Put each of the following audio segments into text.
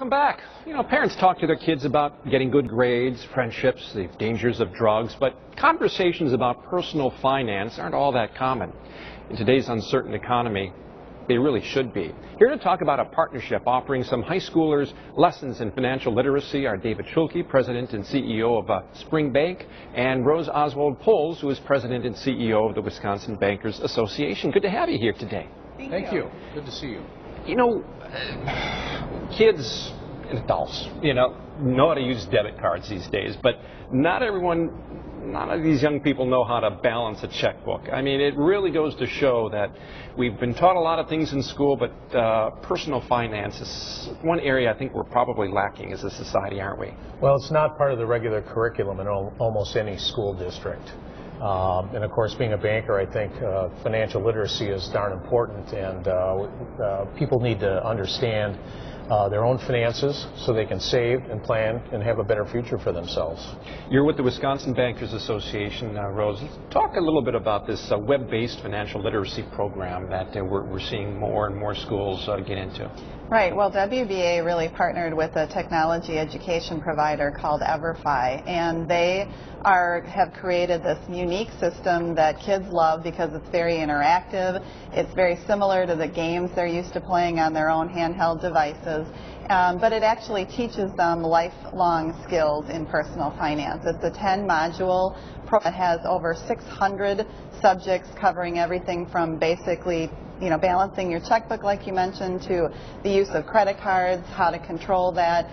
Welcome back. You know, parents talk to their kids about getting good grades, friendships, the dangers of drugs, but conversations about personal finance aren't all that common. In today's uncertain economy, they really should be. Here to talk about a partnership offering some high schoolers lessons in financial literacy are David Schulke, President and CEO of Spring Bank, and Rose Oswald-Poles, who is President and CEO of the Wisconsin Bankers Association. Good to have you here today. Thank you. Good to see you. You know, kids and adults, know how to use debit cards these days, but none of these young people know how to balance a checkbook. I mean, it really goes to show that we've been taught a lot of things in school, but personal finance is one area I think we're probably lacking as a society, aren't we? Well, it's not part of the regular curriculum in almost any school district. And of course, being a banker, I think financial literacy is darn important, and people need to understand their own finances so they can save and plan and have a better future for themselves. You're with the Wisconsin Bankers Association, Rose. Let's talk a little bit about this web-based financial literacy program that we're seeing more and more schools get into. Right. Well, WBA really partnered with a technology education provider called EverFi, and they have created this unique system that kids love because it's very interactive. It's very similar to the games they're used to playing on their own handheld devices. But it actually teaches them lifelong skills in personal finance. It's a 10-module program that has over 600 subjects covering everything from basically balancing your checkbook, like you mentioned, to the use of credit cards, how to control that,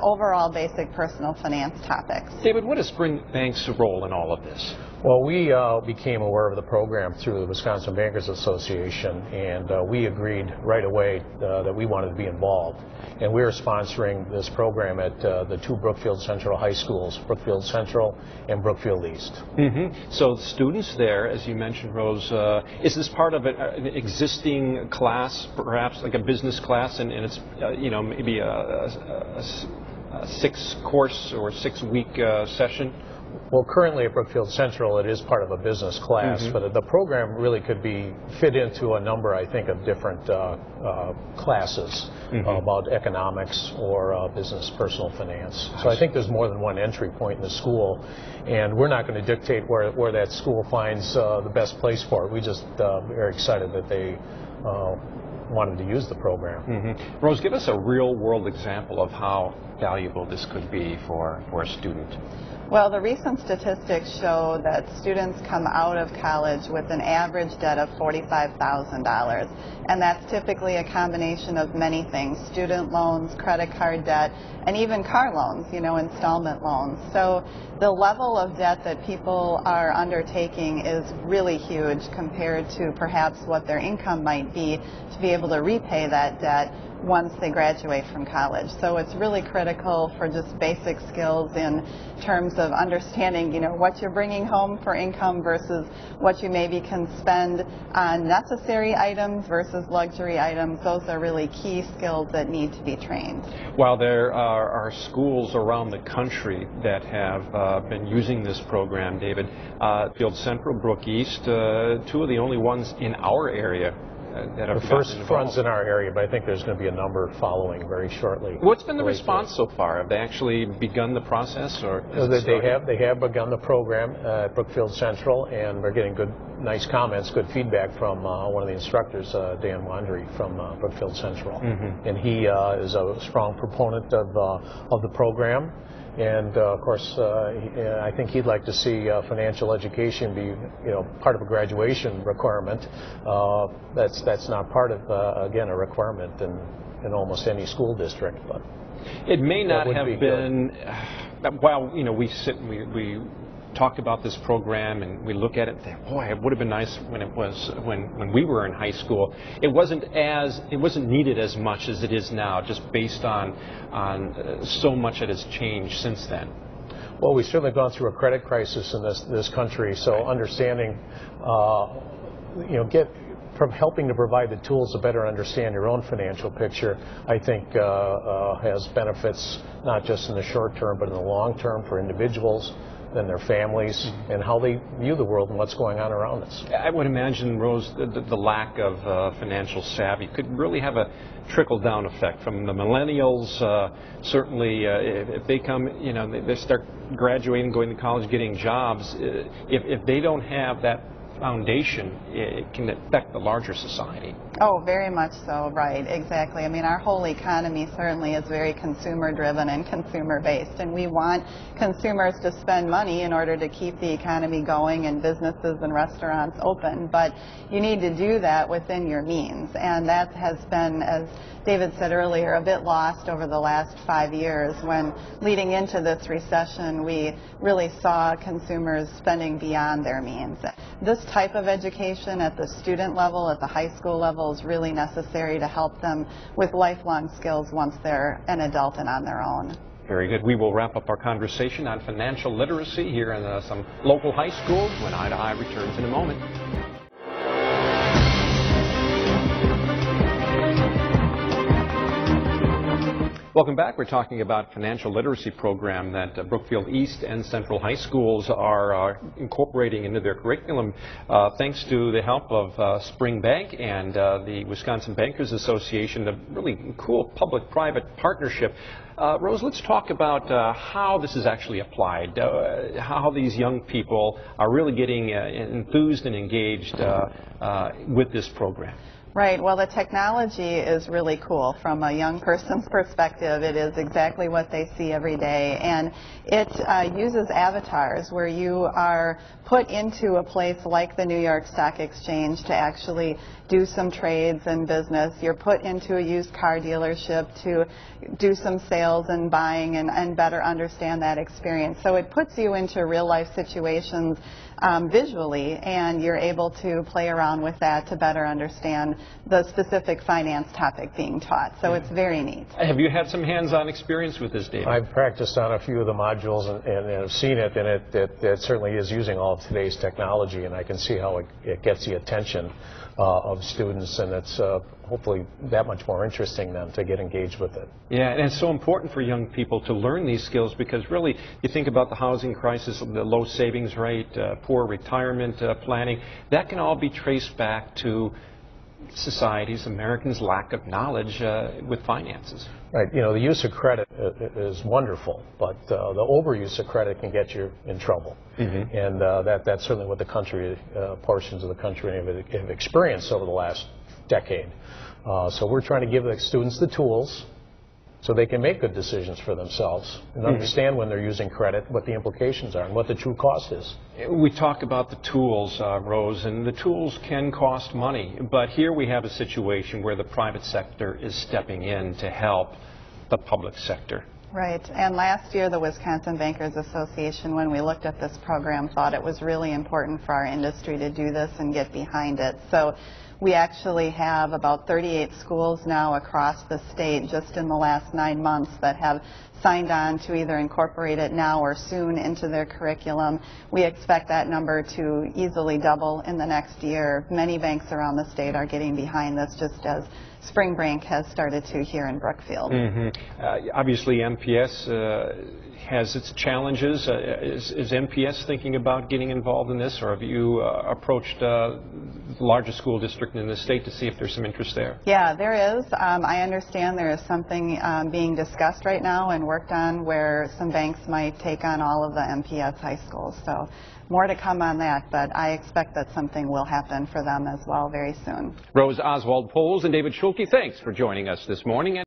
overall basic personal finance topics. David, what is Spring Bank's role in all of this? Well, we became aware of the program through the Wisconsin Bankers Association, and we agreed right away that we wanted to be involved. And we are sponsoring this program at the two Brookfield Central high schools, Brookfield Central and Brookfield East. Mm-hmm. So the students there, as you mentioned, Rose, is this part of an existing class, perhaps like a business class, and it's maybe a 6-course or 6-week session? Well, currently at Brookfield Central, it is part of a business class, but the program really could be fit into a number, I think, of different classes about economics or business personal finance. So I think there's more than one entry point in the school, and we're not going to dictate where that school finds the best place for it. We just are excited that they wanted to use the program. Rose, give us a real-world example of how valuable this could be for a student. Well, the recent statistics show that students come out of college with an average debt of $45,000, and that's typically a combination of many things: student loans, credit card debt, and even car loans, installment loans. So the level of debt that people are undertaking is really huge compared to perhaps what their income might be to be able to repay that debt once they graduate from college. So it's really critical for just basic skills in terms of understanding, what you're bringing home for income versus what you maybe can spend on necessary items versus luxury items. Those are really key skills that need to be trained. While there are schools around the country that have been using this program, David, Brookfield Central, Brook East, two of the only ones in our area that have the first ones in our area, but I think there's going to be a number following very shortly. What's been the response so far? Have they actually begun the process, or they have begun the program at Brookfield Central, and we're getting nice comments, good feedback from one of the instructors, Dan Wandry from Brookfield Central, and he is a strong proponent of the program. And of course, I think he'd like to see financial education be, part of a graduation requirement. That's not part of, again, a requirement in almost any school district. But it may not have been. While we talked about this program and we look at it and think, boy, it would have been nice when we were in high school. It wasn't needed as much as it is now, just based on so much that has changed since then. Well, we've certainly gone through a credit crisis in this country, so understanding, from helping to provide the tools to better understand your own financial picture, I think has benefits not just in the short term, but in the long term for individuals, and their families and how they view the world and what's going on around us. I would imagine, Rose, the lack of financial savvy could really have a trickle-down effect from the millennials. Certainly, if they come, they start graduating, going to college, getting jobs. If they don't have that foundation, it can affect the larger society. Oh, very much so, right, exactly. I mean, our whole economy certainly is very consumer-driven and consumer-based, and we want consumers to spend money in order to keep the economy going and businesses and restaurants open, but you need to do that within your means, and that has been, as David said earlier, a bit lost over the last 5 years when, leading into this recession, we really saw consumers spending beyond their means. This type of education at the student level, at the high school level, is really necessary to help them with lifelong skills once they're an adult and on their own. Very good. We will wrap up our conversation on financial literacy here in some local high schools when Eye to Eye returns in a moment. Welcome back. We're talking about financial literacy program that Brookfield East and Central High Schools are incorporating into their curriculum thanks to the help of Spring Bank and the Wisconsin Bankers Association, a really cool public-private partnership. Rose, let's talk about how this is actually applied, how these young people are really getting enthused and engaged with this program. Right. Well, the technology is really cool from a young person's perspective. It is exactly what they see every day, and it uses avatars where you are put into a place like the New York Stock Exchange to actually do some trades and business. You're put into a used car dealership to do some sales and buying and better understand that experience. So it puts you into real life situations visually, and you're able to play around with that to better understand the specific finance topic being taught. So it's very neat. Have you had some hands-on experience with this, David? I've practiced on a few of the modules and have seen it, and it certainly is using all of today's technology, and I can see how it gets the attention of students, and it's hopefully that much more interesting then to get engaged with it. Yeah, and it's so important for young people to learn these skills because really you think about the housing crisis, the low savings rate, poor retirement planning, that can all be traced back to society's, Americans' lack of knowledge with finances. Right. The use of credit is wonderful, but the overuse of credit can get you in trouble. Mm-hmm. And that's certainly what the country, portions of the country have experienced over the last decade. So we're trying to give the students the tools so they can make good decisions for themselves and understand when they're using credit, what the implications are and what the true cost is. We talk about the tools, Rose, and the tools can cost money, but here we have a situation where the private sector is stepping in to help the public sector. Right, and last year the Wisconsin Bankers Association, when we looked at this program, thought it was really important for our industry to do this and get behind it. So we actually have about 38 schools now across the state just in the last 9 months that have signed on to either incorporate it now or soon into their curriculum. We expect that number to easily double in the next year. Many banks around the state are getting behind this, just as Spring Bank has started to here in Brookfield. Mm-hmm. Obviously, MPS has its challenges. Is MPS thinking about getting involved in this, or have you approached the largest school district in the state to see if there's some interest there? Yeah, there is. I understand there is something being discussed right now and worked on where some banks might take on all of the MPS high schools. So more to come on that, but I expect that something will happen for them as well very soon. Rose Oswald-Poles and David Schulke, thanks for joining us this morning.